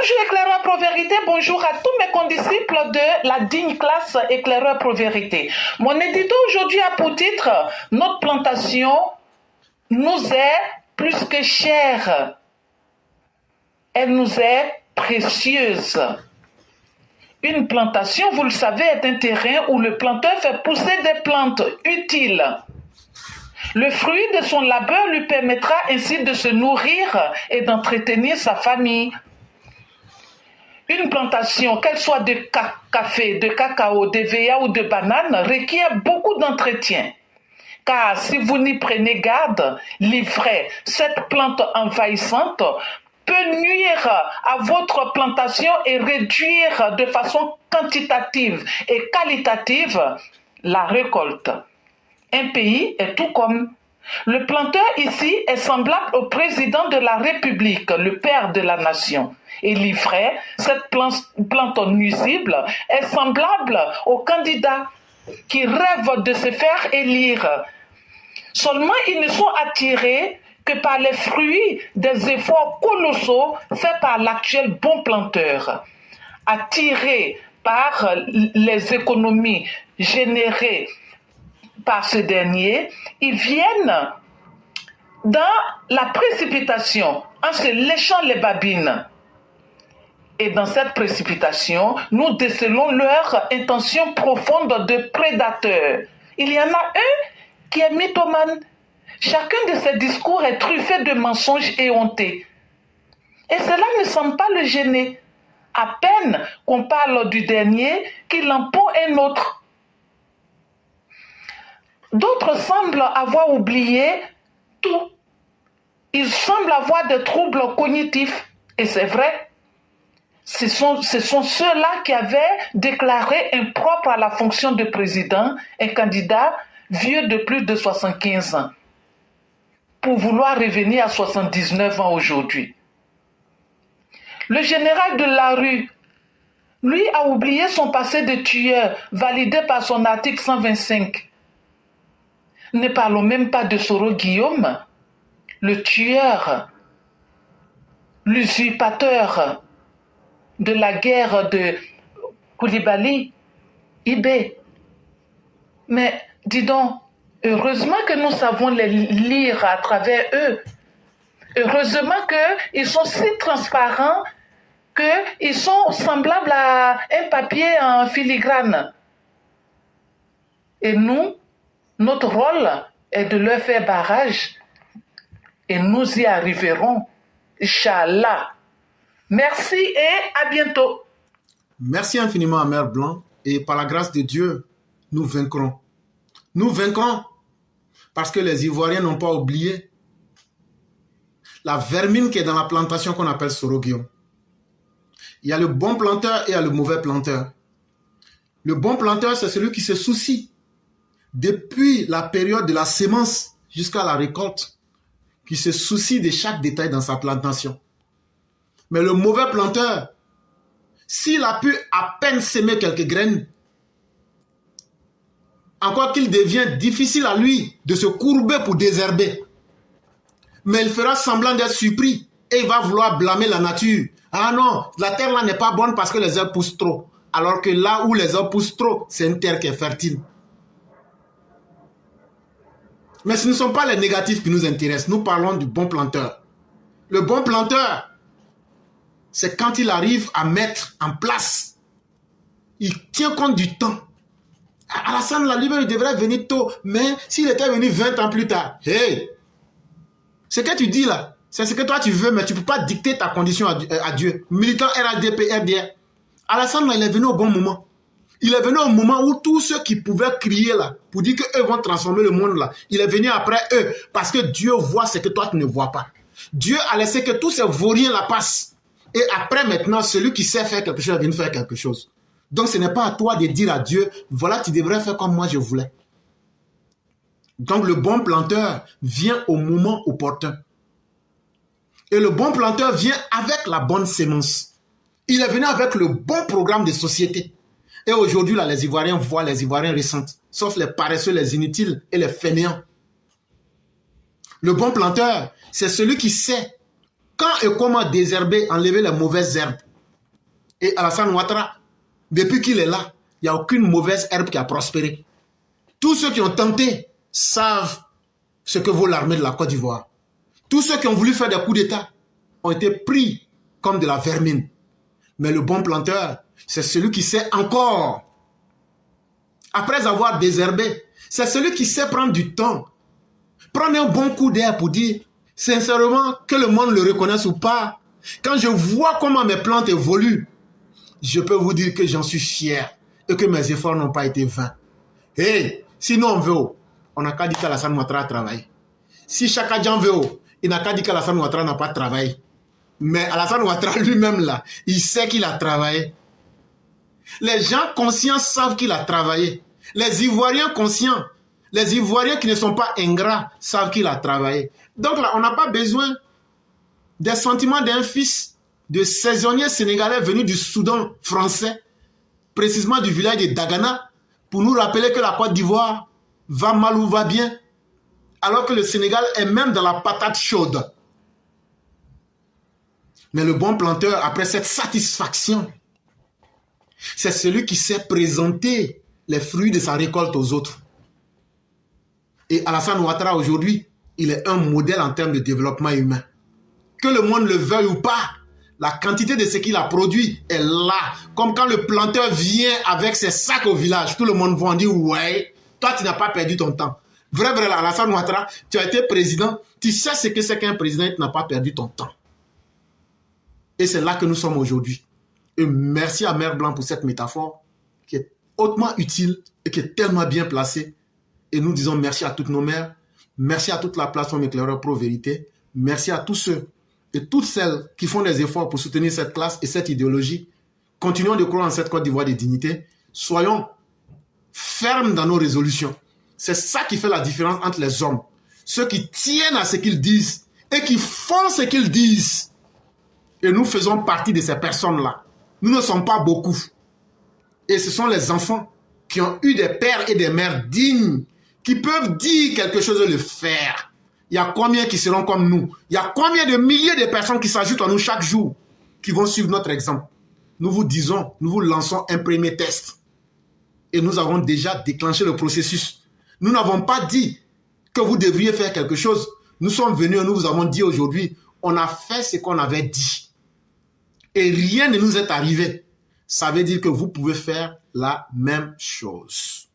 Bonjour éclaireur Pro-Vérité, bonjour à tous mes condisciples de la digne classe éclaireur Pro-Vérité. Mon édito aujourd'hui a pour titre « Notre plantation nous est plus que chère. Elle nous est précieuse. » Une plantation, vous le savez, est un terrain où le planteur fait pousser des plantes utiles. Le fruit de son labeur lui permettra ainsi de se nourrir et d'entretenir sa famille. Une plantation, qu'elle soit de café, de cacao, de véa ou de banane, requiert beaucoup d'entretien. Car si vous n'y prenez garde, l'ivraie, cette plante envahissante, peut nuire à votre plantation et réduire de façon quantitative et qualitative la récolte. Un pays est tout comme. Le planteur ici est semblable au président de la République, le père de la nation. Et l'ivraie, cette plante nuisible, est semblable au candidat qui rêve de se faire élire. Seulement, ils ne sont attirés que par les fruits des efforts colossaux faits par l'actuel bon planteur. Attirés par les économies générées par ce dernier, ils viennent dans la précipitation en se léchant les babines. Et dans cette précipitation, nous décelons leur intention profonde de prédateur. Il y en a un qui est mythomane. Chacun de ses discours est truffé de mensonges éhontés. Et cela ne semble pas le gêner. À peine qu'on parle du dernier, qu'il en pond un autre. D'autres semblent avoir oublié tout. Ils semblent avoir des troubles cognitifs. Et c'est vrai. Ce sont ceux-là qui avaient déclaré impropre à la fonction de président un candidat vieux de plus de 75 ans pour vouloir revenir à 79 ans aujourd'hui. Le général de la rue, lui, a oublié son passé de tueur validé par son article 125. Ne parlons même pas de Soro Guillaume, le tueur, l'usurpateur de la guerre de Koulibaly, Ibé. Mais dis donc, heureusement que nous savons les lire à travers eux. Heureusement qu'ils sont si transparents qu'ils sont semblables à un papier en filigrane. Et nous, notre rôle est de leur faire barrage et nous y arriverons, Inch'Allah. Merci et à bientôt. Merci infiniment, Mère Blanc, et par la grâce de Dieu, nous vaincrons. Nous vaincrons parce que les Ivoiriens n'ont pas oublié la vermine qui est dans la plantation qu'on appelle Soro Guillaume. Il y a le bon planteur et il y a le mauvais planteur. Le bon planteur, c'est celui qui se soucie depuis la période de la sémence jusqu'à la récolte, qui se soucie de chaque détail dans sa plantation. Mais le mauvais planteur, s'il a pu à peine s'aimer quelques graines, encore qu'il devient difficile à lui de se courber pour désherber. Mais il fera semblant d'être surpris et il va vouloir blâmer la nature. Ah non, la terre là n'est pas bonne parce que les herbes poussent trop. Alors que là où les herbes poussent trop, c'est une terre qui est fertile. Mais ce ne sont pas les négatifs qui nous intéressent. Nous parlons du bon planteur. Le bon planteur, c'est quand il arrive à mettre en place. Il tient compte du temps. Alassane Lalibe, il devrait venir tôt, mais s'il était venu 20 ans plus tard, hey, ce que tu dis là, c'est ce que toi tu veux, mais tu ne peux pas dicter ta condition à Dieu. Militant RADP, RDR. Alassane, il est venu au bon moment. Il est venu au moment où tous ceux qui pouvaient crier là, pour dire qu'eux vont transformer le monde là, il est venu après eux, parce que Dieu voit ce que toi tu ne vois pas. Dieu a laissé que tous ces vauriens là passent. Et après maintenant, celui qui sait faire quelque chose vient faire quelque chose. Donc ce n'est pas à toi de dire à Dieu, voilà, tu devrais faire comme moi je voulais. Donc le bon planteur vient au moment opportun. Et le bon planteur vient avec la bonne sémence. Il est venu avec le bon programme de société. Et aujourd'hui, là, les Ivoiriens voient les Ivoiriens ressentent, sauf les paresseux, les inutiles et les fainéants. Le bon planteur, c'est celui qui sait quand et comment désherber, enlever les mauvaises herbes. Et Alassane Ouattara, depuis qu'il est là, il n'y a aucune mauvaise herbe qui a prospéré. Tous ceux qui ont tenté savent ce que vaut l'armée de la Côte d'Ivoire. Tous ceux qui ont voulu faire des coups d'État ont été pris comme de la vermine. Mais le bon planteur, c'est celui qui sait encore, après avoir désherbé, c'est celui qui sait prendre du temps, prendre un bon coup d'air pour dire, sincèrement, que le monde le reconnaisse ou pas. Quand je vois comment mes plantes évoluent, je peux vous dire que j'en suis fier et que mes efforts n'ont pas été vains. Hey, sinon on veut, on n'a qu'à dire qu'Alassane Ouattara a travaillé. Si Chaka Dian veut, il n'a qu'à dire qu'Alassane Ouattara n'a pas travaillé. Mais Alassane Ouattara lui-même là, il sait qu'il a travaillé. Les gens conscients savent qu'il a travaillé. Les Ivoiriens conscients, les Ivoiriens qui ne sont pas ingrats savent qu'il a travaillé. Donc là, on n'a pas besoin des sentiments d'un fils de saisonnier sénégalais venu du Soudan français, précisément du village de Dagana, pour nous rappeler que la Côte d'Ivoire va mal ou va bien, alors que le Sénégal est même dans la patate chaude. Mais le bon planteur, après cette satisfaction, c'est celui qui sait présenter les fruits de sa récolte aux autres. Et Alassane Ouattara, aujourd'hui, il est un modèle en termes de développement humain. Que le monde le veuille ou pas, la quantité de ce qu'il a produit est là. Comme quand le planteur vient avec ses sacs au village, tout le monde va en dire, ouais, toi tu n'as pas perdu ton temps. Vrai, Alassane Ouattara, tu as été président, tu sais ce que c'est qu'un président, tu n'as pas perdu ton temps. Et c'est là que nous sommes aujourd'hui. Et merci à Mère Blanc pour cette métaphore qui est hautement utile et qui est tellement bien placée. Et nous disons merci à toutes nos mères, merci à toute la plateforme Éclaireur Pro Vérité, merci à tous ceux et toutes celles qui font des efforts pour soutenir cette classe et cette idéologie. Continuons de croire en cette Côte d'Ivoire de dignité. Soyons fermes dans nos résolutions. C'est ça qui fait la différence entre les hommes. Ceux qui tiennent à ce qu'ils disent et qui font ce qu'ils disent. Et nous faisons partie de ces personnes-là. Nous ne sommes pas beaucoup. Et ce sont les enfants qui ont eu des pères et des mères dignes, qui peuvent dire quelque chose et le faire. Il y a combien qui seront comme nous? Il y a combien de milliers de personnes qui s'ajoutent à nous chaque jour, qui vont suivre notre exemple? Nous vous disons, nous vous lançons un premier test. Et nous avons déjà déclenché le processus. Nous n'avons pas dit que vous devriez faire quelque chose. Nous sommes venus et nous vous avons dit aujourd'hui, on a fait ce qu'on avait dit. Et rien ne nous est arrivé. Ça veut dire que vous pouvez faire la même chose.